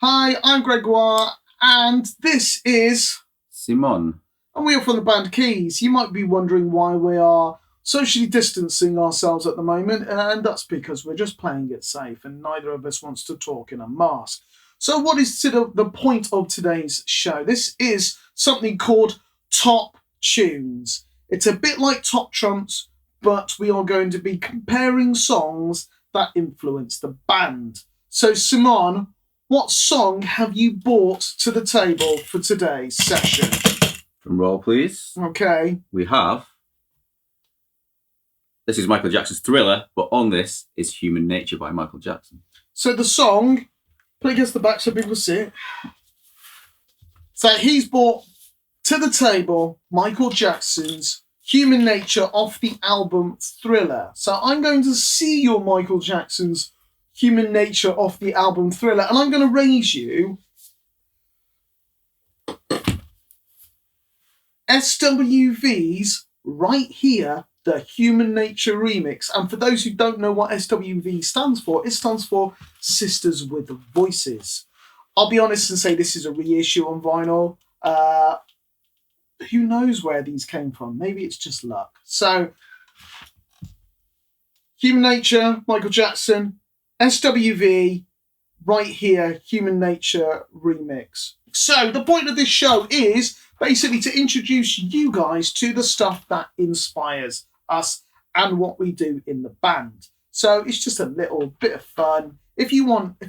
Hi, I'm Gregoire, and this is Simon. And we are from the band Keys. You might be wondering why we are socially distancing ourselves at the moment, and that's because we're just playing it safe, and neither of us wants to talk in a mask. So what is the point of today's show? This is something called Top Tunes. It's a bit like Top Trumps, but we are going to be comparing songs that influence the band. So Simon, what song have you brought to the table for today's session? Drum roll, please. Okay. We have... This is Michael Jackson's Thriller, but on this is Human Nature by Michael Jackson. So the song, play against the back so people see it. So he's brought to the table Michael Jackson's Human Nature off the album Thriller. So I'm going to see your Michael Jackson's Human Nature off the album Thriller, and I'm going to raise you SWV's Right Here, the Human Nature remix. And for those who don't know what SWV stands for, it stands for Sisters with Voices. I'll be honest and say this is a reissue on vinyl. Who knows where these came from? Maybe it's just luck. So, Human Nature, Michael Jackson, SWV, Right Here, Human Nature remix. So, the point of this show is basically to introduce you guys to the stuff that inspires us and what we do in the band. So it's just a little bit of fun. If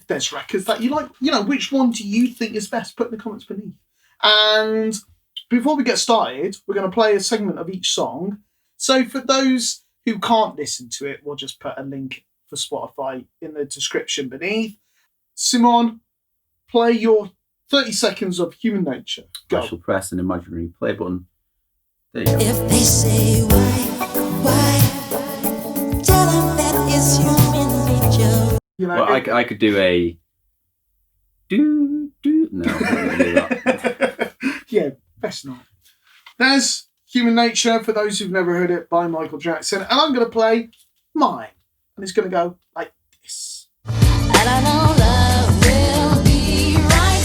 there's records that you like, which one do you think is best? Put in the comments beneath. And before we get started, we're going to play a segment of each song. So for those who can't listen to it, we'll just put a link for Spotify in the description beneath. Simon, play your 30 seconds of Human Nature. Go. I shall press an imaginary play button. There you go. If they say why, tell them that it's human nature. Well, I could do a do. No, I'm not going to do that. Yeah, best not. There's Human Nature, for those who've never heard it, by Michael Jackson. And I'm going to play mine. And it's going to go like this. And I know love will be right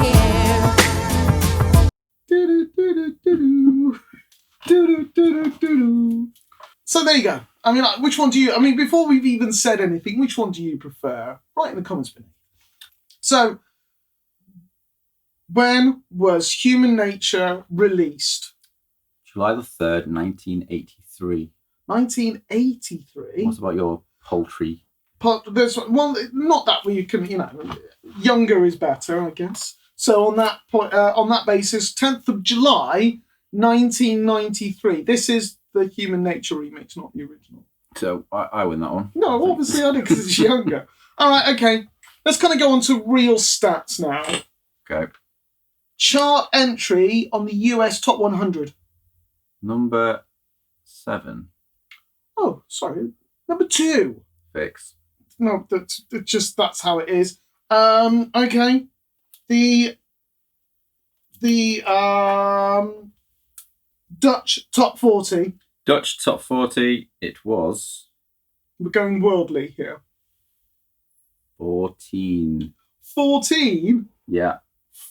here. Do-do-do-do-do-do. Do-do-do-do-do-do. So there you go. Which one do you... before we've even said anything, which one do you prefer? Write in the comments beneath. So, when was Human Nature released? July the 3rd, 1983. 1983? What about your poultry? There's one, not that we can, younger is better, I guess. So on that point, on that basis, 10th of July, 1993. This is the Human Nature remix, not the original. So I win that one. No, obviously I did because it's younger. All right, okay. Let's kind of go on to real stats now. Okay. Chart entry on the US Top 100. Number 7. Oh, sorry. Number 2. Fix. No, that's how it is. Okay. The Dutch Top 40. Dutch Top 40, it was... We're going worldly here. 14. 14? Yeah.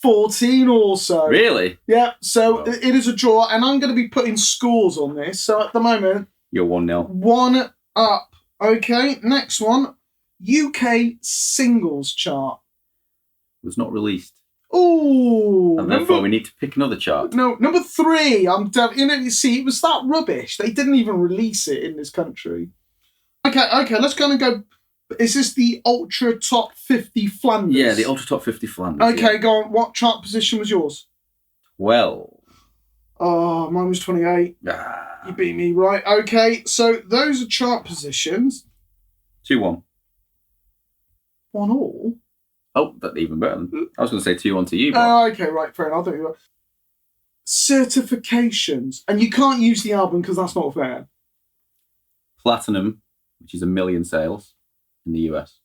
14 also. Really? Yeah, so Well. It is a draw, and I'm going to be putting scores on this. So at the moment... You're 1-0. 1 up. Okay, next one. UK singles chart. Was not released. Ooh. And therefore we need to pick another chart. No, number 3. You see, it was that rubbish. They didn't even release it in this country. Okay, let's go and go. Is this the Ultra Top 50 Flanders? Yeah, the Ultra Top 50 Flanders. Okay, yeah. go on. What chart position was yours? 12. Oh, mine was 28. Ah. You beat me, right? Okay, so those are chart positions. 2-1. 1-1. Oh, that's even better. I was going to say 2-1 to you. But... Okay, right, fair enough. Certifications. And you can't use the album because that's not fair. Platinum, which is 1 million sales in the US.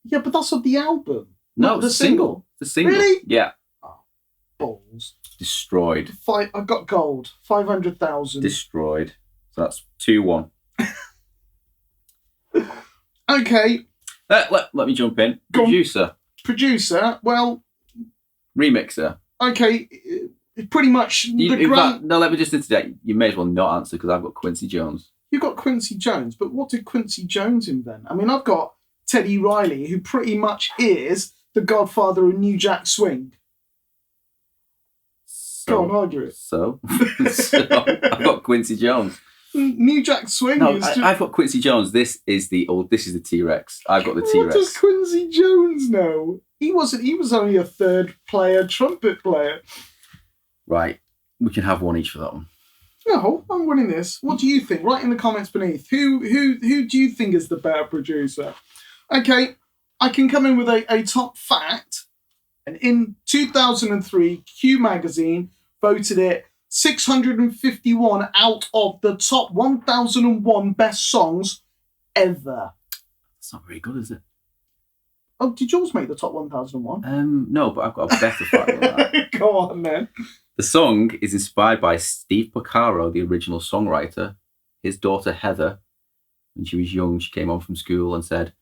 Yeah, but that's not the album. No, not the it's a single. The single. Really? Yeah. Balls. Destroyed. I've got gold. 500,000. Destroyed. So that's 2-1. Okay. Let me jump in. Go on. Producer, well, remixer. okay, pretty much No, let me just interject. You may as well not answer because I've got Quincy Jones. You've got Quincy Jones, but what did Quincy Jones invent? I mean, I've got Teddy Riley, who pretty much is the godfather of New Jack Swing. Go on, argue it. So I've got Quincy Jones. New Jack Swing No, is I've got Quincy Jones. This is the T-Rex. I've got the What T-Rex. does Quincy Jones know? He was only a third player, trumpet player. Right. We can have one each for that one. No, I'm winning this. What do you think? Write in the comments beneath. Who do you think is the better producer? Okay, I can come in with a top fact. And in 2003, Q Magazine voted it 651 out of the top 1001 best songs ever. That's not very good, is it? Oh, did yours make the top 1001? No, but I've got a better fact than that. Go on, then. The song is inspired by Steve Porcaro, the original songwriter. His daughter, Heather, when she was young, she came home from school and said,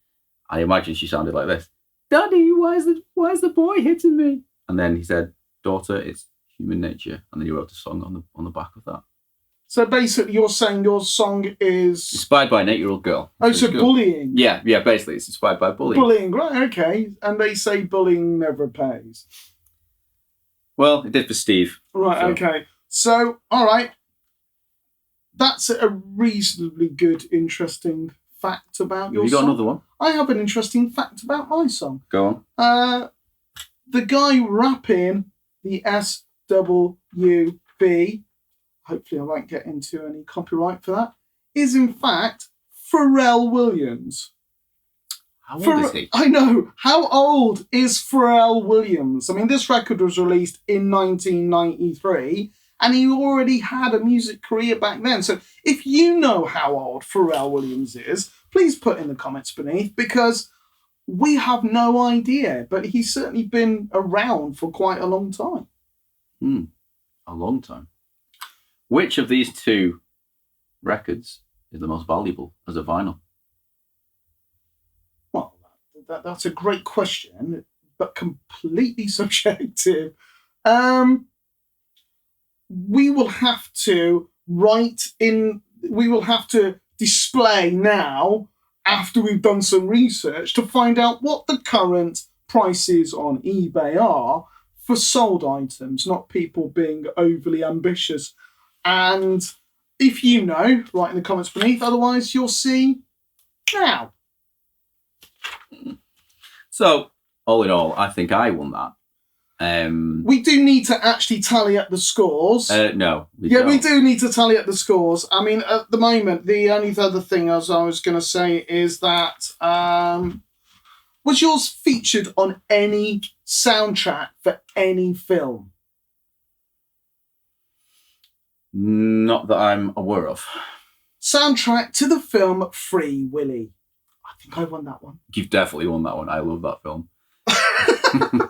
I imagine she sounded like this. Daddy, why is the boy hitting me? And then he said, daughter, it's human nature. And then he wrote a song on the back of that. So basically, you're saying your song is Inspired by an 8-year-old girl. Oh, so bullying. Yeah, basically, it's inspired by bullying. Bullying, right? Okay. And they say bullying never pays. Well, it did for Steve. Right. So. Okay. So, all right. That's a reasonably good, interesting fact about your Have you got song. another one? I have an interesting fact about my song. Go on. The guy rapping the SWV, hopefully I won't get into any copyright for that, is in fact Pharrell Williams. How old is he? I know. How old is Pharrell Williams? I mean, this record was released in 1993, and he already had a music career back then. So if you know how old Pharrell Williams is, please put in the comments beneath, because we have no idea. But he's certainly been around for quite a long time. A long time. Which of these two records is the most valuable as a vinyl? Well, that's a great question, but completely subjective. We will have to display now, after we've done some research, to find out what the current prices on eBay are for sold items, not people being overly ambitious. And if you know, write in the comments beneath, otherwise you'll see now. So, all in all, I think I won that. We do need to actually tally up the scores. No. We don't. do need to tally up the scores. I mean, at the moment, the only other thing as I was going to say is that was yours featured on any soundtrack for any film? Not that I'm aware of. Soundtrack to the film Free Willy. I think I won that one. You've definitely won that one. I love that film.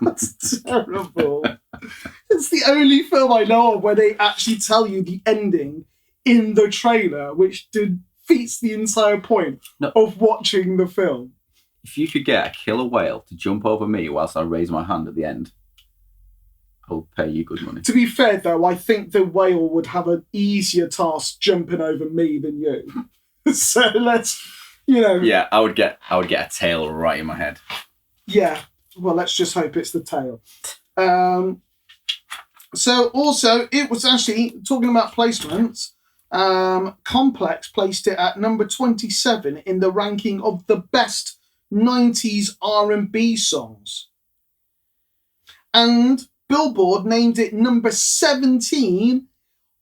That's terrible. It's the only film I know of where they actually tell you the ending in the trailer, which defeats the entire point of watching the film. If you could get a killer whale to jump over me whilst I raise my hand at the end, I will pay you good money. To be fair, though, I think the whale would have an easier task jumping over me than you. So let's, Yeah, I would get a tail right in my head. Yeah. Well, let's just hope it's the tail. So also, it was actually, talking about placements, Complex placed it at number 27 in the ranking of the best 90s R&B songs. And Billboard named it number 17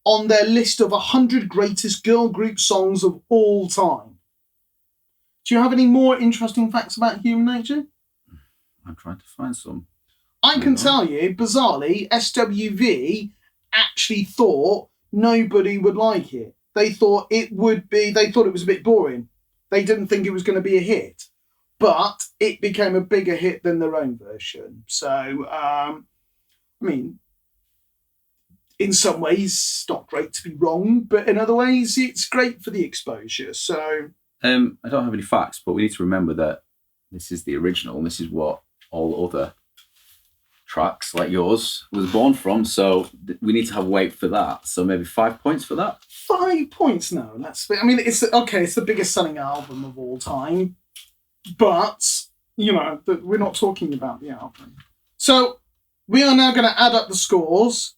on their list of 100 greatest girl group songs of all time. Do you have any more interesting facts about Human Nature? I'm trying to find some. I can tell you, bizarrely, SWV actually thought nobody would like it. They thought it was a bit boring. They didn't think it was going to be a hit. But it became a bigger hit than their own version. So, I mean, in some ways, it's not great to be wrong, but in other ways, it's great for the exposure. So, I don't have any facts, but we need to remember that this is the original, and this is what all other tracks like yours was born from. So we need to have weight for that. So maybe 5 points for that. 5 points? No, I mean, it's the biggest selling album of all time, but we're not talking about the album. So we are now going to add up the scores,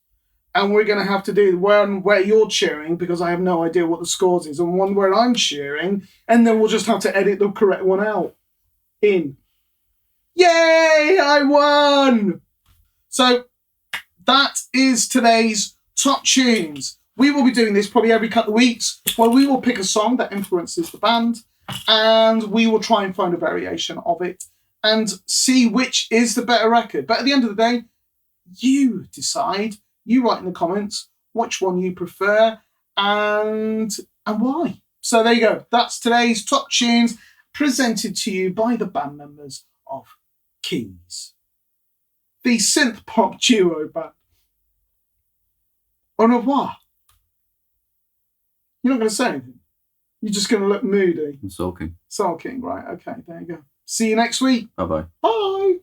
and we're going to have to do one where you're cheering, because I have no idea what the scores is, and one where I'm cheering, and then we'll just have to edit the correct one out. Yay! I won! So that is today's top tunes. We will be doing this probably every couple of weeks, where we will pick a song that influences the band, and we will try and find a variation of it and see which is the better record. But at the end of the day, you decide. You write in the comments which one you prefer and why. So there you go. That's today's top tunes, presented to you by the band members of Keys, the synth pop duo band. Au revoir. You're not going to say anything. You're just going to look moody. I'm sulking. Sulking, right. Okay, there you go. See you next week. Bye-bye. Bye.